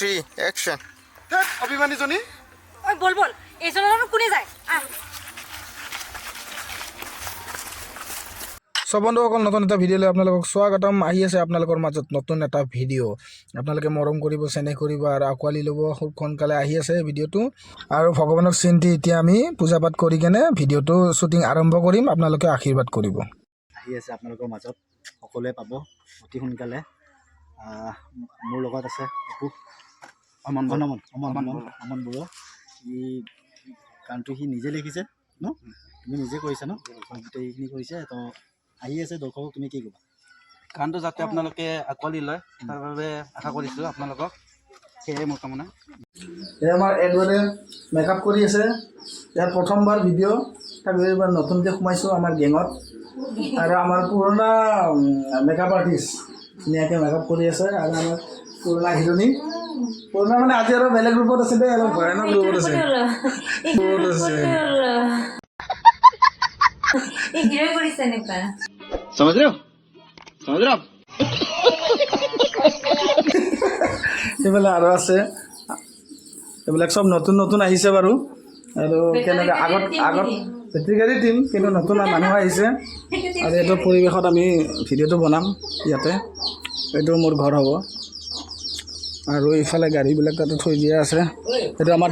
3 action অভিমানী জনী ওই বল বল এইজনৰ কোনে যায় বন্ধুসকল নতুন এটা ভিডিঅ'লৈ আপোনালোকক স্বাগতম আহি আছে আপোনালোকৰ মাজত নতুন এটা ভিডিঅ' আপোনালোকে মৰম কৰিব চেনেহ কৰিব আৰু আঁকোৱালি ল'ব খুব সোনকালে আহি আছে ভিডিঅ'টো আৰু ভগৱানক চিন্তি এতিয়া আমি পূজা পাঠ কৰি কেনে ভিডিঅ'টো শ্বুটিং আৰম্ভ কৰিম আপোনালোকে আশীৰ্বাদ কৰিব আহি আছে আপোনালোকৰ মাজত সকলোৱে পাব অতি সোনকালে মোৰ লগত আছে অমন বড়ো ই গানটো সি নিজে লিখিছে ন তুমি নিজে কৰিছা ন গোটেইখিনি কৰিছে তো আহি আছে দৰ্শকক তুমি কি ক'বা গানটো যাতে আপোনালোকে আঁকোৱালি লয় তাৰ বাবে আশা কৰিছোঁ আপোনালোকক সেয়ে মোৰ কামনা এই আমাৰ এডৱাৰ্ডে মেকআপ কৰি আছে ইয়াৰ প্ৰথমবাৰ ভিডিঅ' তাক এইবাৰ নতুনকৈ সোমাইছোঁ আমাৰ গেঙত আৰু আমাৰ পুৰণা মেকআপ আৰ্টিষ্ট ধুনীয়াকৈ মেকআপ কৰি আছে আৰু আমাৰ পুৰণা হিৰণী পুৰণা মানে আজি আৰু বেলেগ ৰূপত আছে দেই অলপ ভয়ানক ৰূপত আছে समझ रहे हो সেইফালে আৰু আছে এইবিলাক চব নতুন নতুন আহিছে বাৰু আৰু কেনেকৈ আগত বেটেৰী গাড়ী টিম কিন্তু নতুন মানুহ আহিছে আৰু এইটো পৰিৱেশত আমি ভিডিঅ'টো বনাম ইয়াতে এইটো মোৰ ঘৰ হ'ব আৰু এইফালে গাড়ীবিলাক তাতে থৈ দিয়া আছে এইটো আমাৰ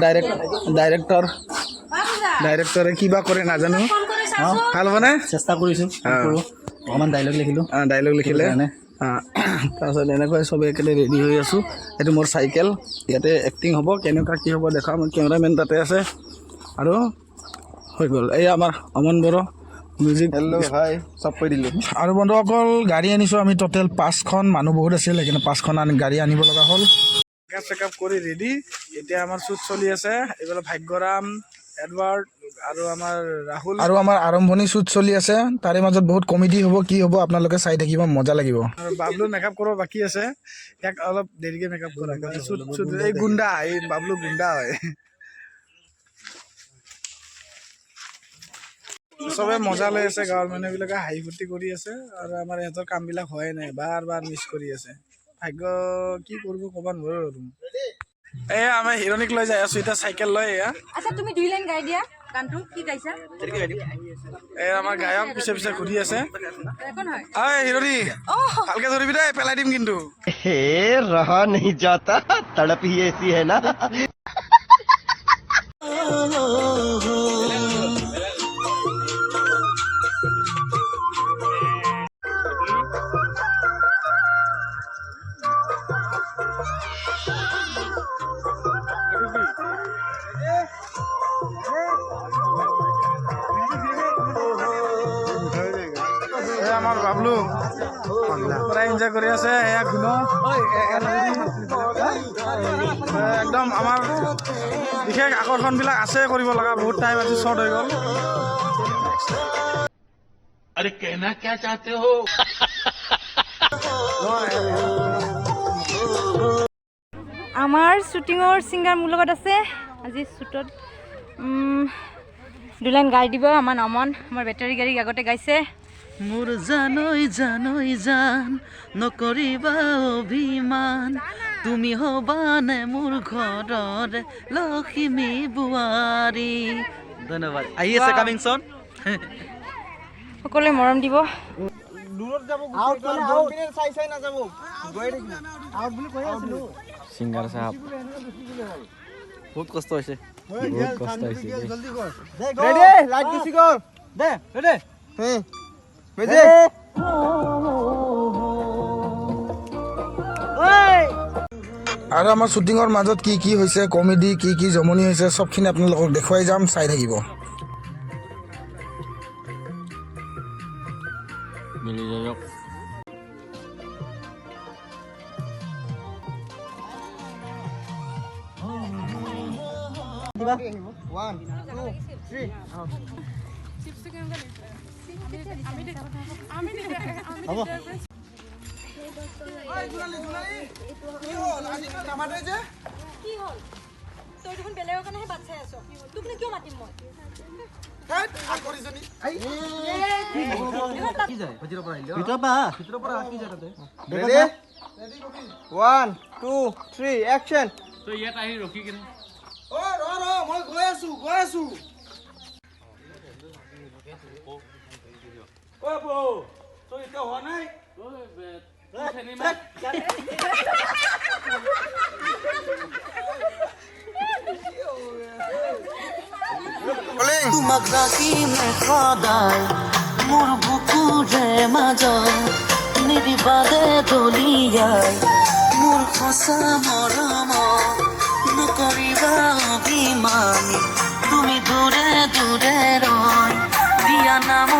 ডাইৰেক্টৰে কিবা কৰে নাজানো ভাল হ'বনে চেষ্টা কৰিছোঁ অকণমান ডাইলগ লিখিলে তাৰপিছত এনেকৈ চবেই একেলগে ৰেডি হৈ আছোঁ এইটো মোৰ চাইকেল ইয়াতে এক্টিং হ'ব কেনেকুৱা কি হ'ব দেখাম কেমেৰামেন তাতে আছে আৰু হৈ গ'ল এই আমাৰ অমন বড়ো মিউজিক ভাই চব কৈ দিলোঁ আৰু বন্ধুসকল গাড়ী আনিছোঁ আমি টোটেল 5খন মানুহ বহুত আছিল সেইকাৰণে 5খন গাড়ী আনিব লগা হ'ল চেকআপ কৰি ৰেডি এতিয়া আমাৰ শ্বুট চলি আছে এইফালে ভাগ্যৰাম এডৱাৰ্ড আৰু আমাৰ ৰাহুল আৰু আমাৰ আৰম্ভণি শ্বুট চলি আছে তাৰে মাজত বহুত কমেডি হ'ব কি হ'ব আপোনালোকে চাই থাকিব মজা লাগিব আৰু বাবলু মেকআপ কৰিব বাকী আছে ইয়াক অলপ দেৰিকৈ মেকআপ কৰা শ্বুট এই গুণ্ডা এই বাবলু গুণ্ডা হয় চবে মজা লৈ আছে গাঁৱৰ মানুহবিলাকে হাঁহি ফূৰ্তি কৰি আছে আৰু আমাৰ ইহঁতৰ কামবিলাক হোৱাই নাই বাৰ বাৰ মিছ কৰি আছে ভাগ্য কি কৰিব ক'ব নোৱাৰো আৰু এয়া আমি হিৰণীক লৈ যাই আছো এতিয়া চাইকেল লৈ এয়া আচ্ছা তুমি দুই লাইন গাই দিয়া গানটো কি গাইছা এই আমাৰ গায়ক পিছে পিছে ঘূৰি আছে এখন হয় ঐ হিৰণী ভালকে ধৰিবি দেই পেলাই দিম কিন্তু रहा नहीं जाता तड़प ही ऐसी है ना আমাৰ বাবলু পুৰা এনজয় কৰি আছে এয়া গুণ একদম আমাৰ বিশেষ আকৰ্ষণবিলাক আছে কৰিব লগা বহুত টাইম আজি শ্বৰ্ট হৈ গ'ল अरे कहना क्या चाहते हो আমাৰ শ্বুটিঙৰ ছিংগাৰ মোৰ লগত আছে আজি শ্বুটত দুই লাইন গাই দিব আমাৰ নমন আমাৰ বেটাৰী গাড়ী আগতে গাইছে মোৰ জানৈ জান নকৰিবা অভিমান তুমি হবানে মোৰ ঘৰৰ লক্ষ্মী বোৱাৰী ধন্যবাদ আহি আছে কামিং চন সকলোৱে মৰম দিব সিংগাৰ সাহেব বহুত কষ্ট হৈছে আৰু আমাৰ শ্বুটিঙৰ মাজত কি কি হৈছে কমেডি কি কি জমনি হৈছে চবখিনি আপোনালোকক দেখুৱাই যাম চাই থাকিব মিলি যাওক তই দেখোন বেলেগৰ কাৰণেহে বাট চাই আছ তোক নে কিয় মাতিম মই ভিতৰৰ পৰা কি যায় তাতে 1 2 3 এক্সন তোমাক ৰাখি সদায় মোৰ বুকুৰে মাজত নিদিবাদে দলিয়াই মোৰ সঁচা মৰম নকৰিবা অভিমানী তুমি দূৰে দূৰে ৰয় দিয়া নাম